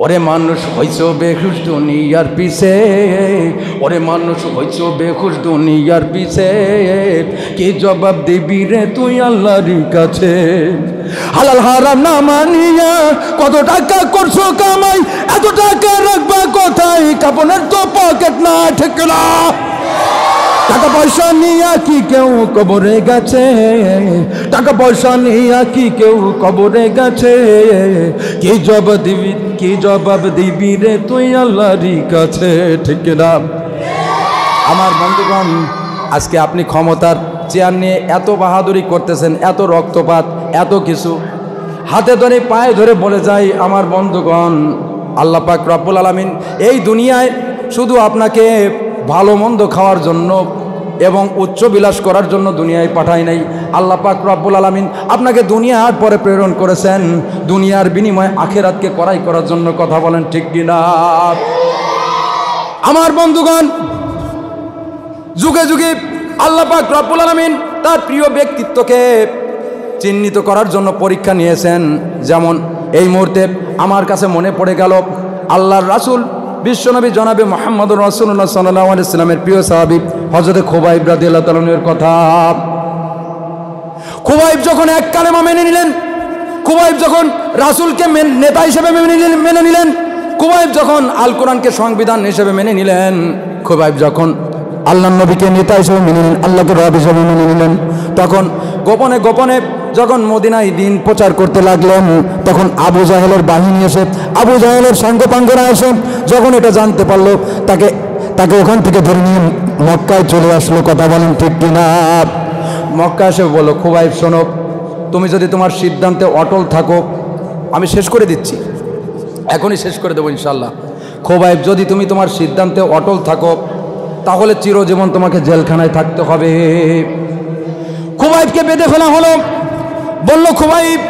ওরে মানুষ হইছো বেহুশ দুনিয়ার পিছে, ওরে মানুষ হইছো বেহুশ দুনিয়ার পিছে, কি জবাব দিবি রে তুই আল্লাহর কাছে? হালাল হারাম না মানিয়া কত টাকা করছো কামাই, এত টাকা রাখবা কোথায়? কাপনের তো পকেট না, ঠিক না? টাকা পয়সা নিয়া কি কেউ কবরে গেছে? টাকা পয়সা নিয়া কি কেউ কবরে গেছে? কি জবাব দিবি রে তুই আল্লাহর কাছে, ঠিক না? আমার বন্ধুগণ, আজকে আপনি ক্ষমতার চেয়ার নিয়ে এত বাহাদুরি করতেছেন, এত রক্তপাত, এত কিছু, হাতে ধরে পায়ে ধরে বলে যাই আমার বন্ধুগণ, আল্লাহ পাক রব্বুল আলামিন এই দুনিয়ায় শুধু আপনাকে ভালো মন্দ খাওয়ার জন্য এবং উচ্চ বিলাস করার জন্য দুনিয়ায় পাঠায় নাই। আল্লাহ পাক রব্বুল আলামিন আপনাকে দুনিয়ার পরে প্রেরণ করেছেন দুনিয়ার বিনিময়ে আখিরাতকে করাই করার জন্য। কথা বলেন ঠিক কিনা? আমার বন্ধুগণ, যুগে যুগে আল্লাহ পাক রব্বুল আলামিন তার প্রিয় ব্যক্তিত্বকে চিহ্নিত করার জন্য পরীক্ষা নিয়েছেন। যেমন এই মুহূর্তে আমার কাছে মনে পড়ে গেল আল্লাহর রাসূল বিশ্বনবী জনাবে মুহাম্মদুর রাসূলুল্লাহ সাল্লাল্লাহু আলাইহি ওয়াসাল্লামের প্রিয় সাহাবী হযরত খুবাইব রাদিয়াল্লাহু তাআলা এর কথা। খুবাইব যখন এক কালেমা মেনে নিলেন, খুবাইব যখন রাসূলকে নেতা হিসেবে মেনে নিলেন, খুবাইব যখন আল কোরআনকে সংবিধান হিসেবে মেনে নিলেন, খুবাইব যখন আল্লাহর নবীকে নেতা হিসেবে মেনে নিলেন, আল্লাহকে রব হিসেবে মেনে নিলেন, তখন গোপনে গোপনে যখন মদিনায় দিন প্রচার করতে লাগলেন, তখন আবু জাহেলের বাহিনী এসে, আবু জাহেলের সাঙ্গপাঙ্গরা এসে যখন এটা জানতে পারলো, তাকে ওখান থেকে ধরে নিয়ে মক্কায় চলে আসলো। কথা বলেন ঠিক কিনা? মক্কা এসে বলল, খুবাইব শোনো, তুমি যদি তোমার সিদ্ধান্তে অটল থাকো, আমি শেষ করে দিচ্ছি, এখনই শেষ করে দেবো ইনশাল্লাহ। খুবাইব, যদি তুমি তোমার সিদ্ধান্তে অটল থাকো তাহলে চিরজীবন তোমাকে জেলখানায় থাকতে হবে। খুবাইবকে বেঁধে ফেলা হলো। বলল, খুবাইব,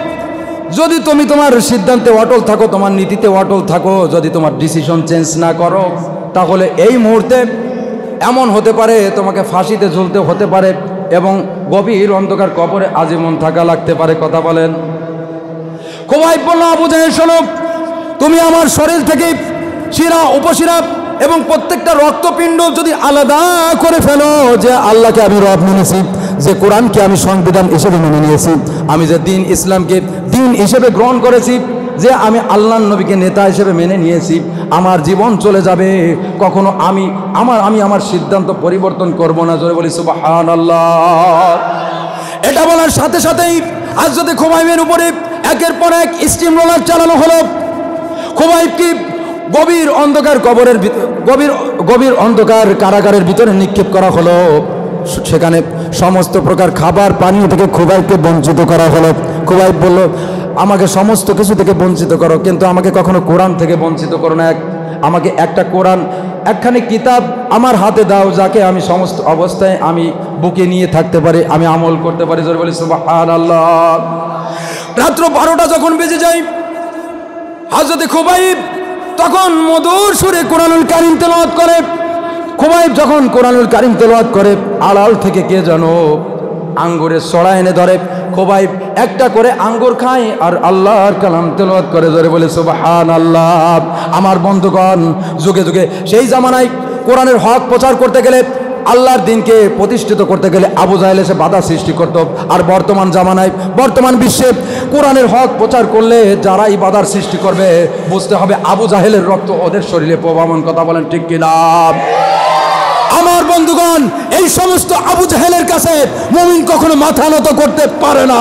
যদি তুমি তোমার সিদ্ধান্তে অটল থাকো, তোমার নীতিতে অটল থাকো, যদি তোমার ডিসিশন চেঞ্জ না করো, তাহলে এই মুহূর্তে এমন হতে পারে তোমাকে ফাঁসিতে ঝুলতে হতে পারে এবং গভীর অন্ধকার কবরে আজীবন থাকা লাগতে পারে। কথা বলেন। খুবাইব বলল, আবু জাহেল শোনো, তুমি আমার শরীর থেকে শিরা উপশিরা এবং প্রত্যেকটা রক্তপিণ্ড যদি আলাদা করে ফেলো, যে আল্লাহকে আমি রব মেনেছি, যে কোরআনকে আমি সংবিধান হিসেবে মেনে নিয়েছি, আমি যে দিন ইসলামকে দিন হিসেবে গ্রহণ করেছি, যে আমি আল্লাহর নবীকে নেতা হিসেবে মেনে নিয়েছি, আমার জীবন চলে যাবে, কখনো আমি আমার সিদ্ধান্ত পরিবর্তন করব না। জোরে বলি সুবহানাল্লাহ। এটা বলার সাথে সাথেই আজ যদি খুবাইবের উপরে একের পর এক স্টিম রোলার চালানো হলো, খুবাইবকে গভীর অন্ধকার কবরের গভীর অন্ধকার কারাগারের ভিতরে নিক্ষেপ করা হলো। সেখানে সমস্ত প্রকার খাবার পানীয় থেকে খুবাইবকে বঞ্চিত করা হলো। খুবাইব বলল, আমাকে সমস্ত কিছু থেকে বঞ্চিত করো, কিন্তু আমাকে কখনো কোরআন থেকে বঞ্চিত করো না। আমাকে একটা কোরআন, একখানি কিতাব আমার হাতে দাও, যাকে আমি সমস্ত অবস্থায় আমি বুকে নিয়ে থাকতে পারি, আমি আমল করতে পারি। জোরে বলি সুবহানাল্লাহ। রাত্র 12টা যখন বেজে যায়, হযরত খুবাইব তখন মধুর সুরে কোরআনুল কারীম তেলাওয়াত করে। খুবাইব যখন কোরআনুল কারীম তেলাওয়াত করে, আড়াল থেকে কে যেন আঙ্গুরের ছড়া এনে ধরে। খুবাইব একটা করে আঙ্গুর খায় আর আল্লাহর কালাম তেলাওয়াত করে। জোরে বলে সুবহানাল্লাহ। আমার বন্ধুগণ, যুগে যুগে সেই জামানায় কোরআনের হক প্রচার করতে গেলে, আল্লাহর দিনকে প্রতিষ্ঠিত করতে গেলে আবু জাহেল এসে বাধা সৃষ্টি করত। আর বর্তমান জামানায়, বর্তমান বিশ্বে কোরআনের হক প্রচার করলে যারাই বাধার সৃষ্টি করবে, বুঝতে হবে আবু জাহেলের রক্ত ওদের শরীরে প্রবাহমান। কথা বলেন ঠিক কিনা? আমার বন্ধুগণ, এই সমস্ত আবু জাহেলের কাছে মুমিন কখনো মাথা নত করতে পারে না।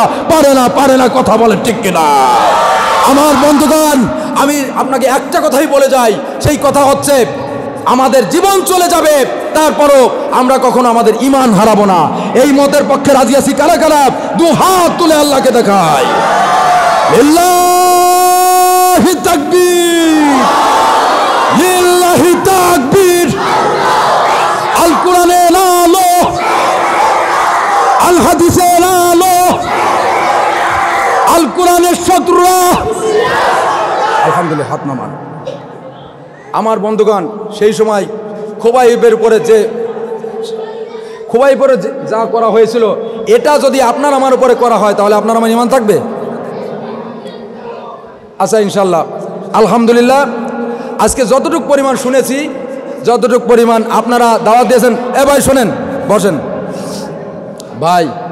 কথা বলেন ঠিক কিনা? আমার বন্ধুগণ, আমি আপনাকে একটা কথাই বলে যাই, সেই কথা হচ্ছে, আমাদের জীবন চলে যাবে, তারপরও আমরা কখনো আমাদের ঈমান হারাবো না। এই মতের পক্ষে রাজি আছি কারা কারা? দু হাত তুলে আল্লাহকে দেখায়। লিল্লাহি তাকবীর, লিল্লাহি তাকবীর। আল কোরআনের আলো, আল হাদিসের আলো, আল কোরআনের শত্রুরা। আলহামদুলিল্লাহ, হাত নামান। আমার বন্ধুগণ, সেই সময় খুবাইবের উপরে যা করা হয়েছিল, এটা যদি আপনার আমার উপরে করা হয়, তাহলে আপনার আমার ঈমান থাকবে? আচ্ছা, ইনশাল্লাহ আলহামদুলিল্লাহ আজকে যতটুকু পরিমাণ শুনেছি, যতটুকু পরিমাণ আপনারা দাওয়াত দিয়েছেন, এ ভাই শোনেন, বসেন ভাই।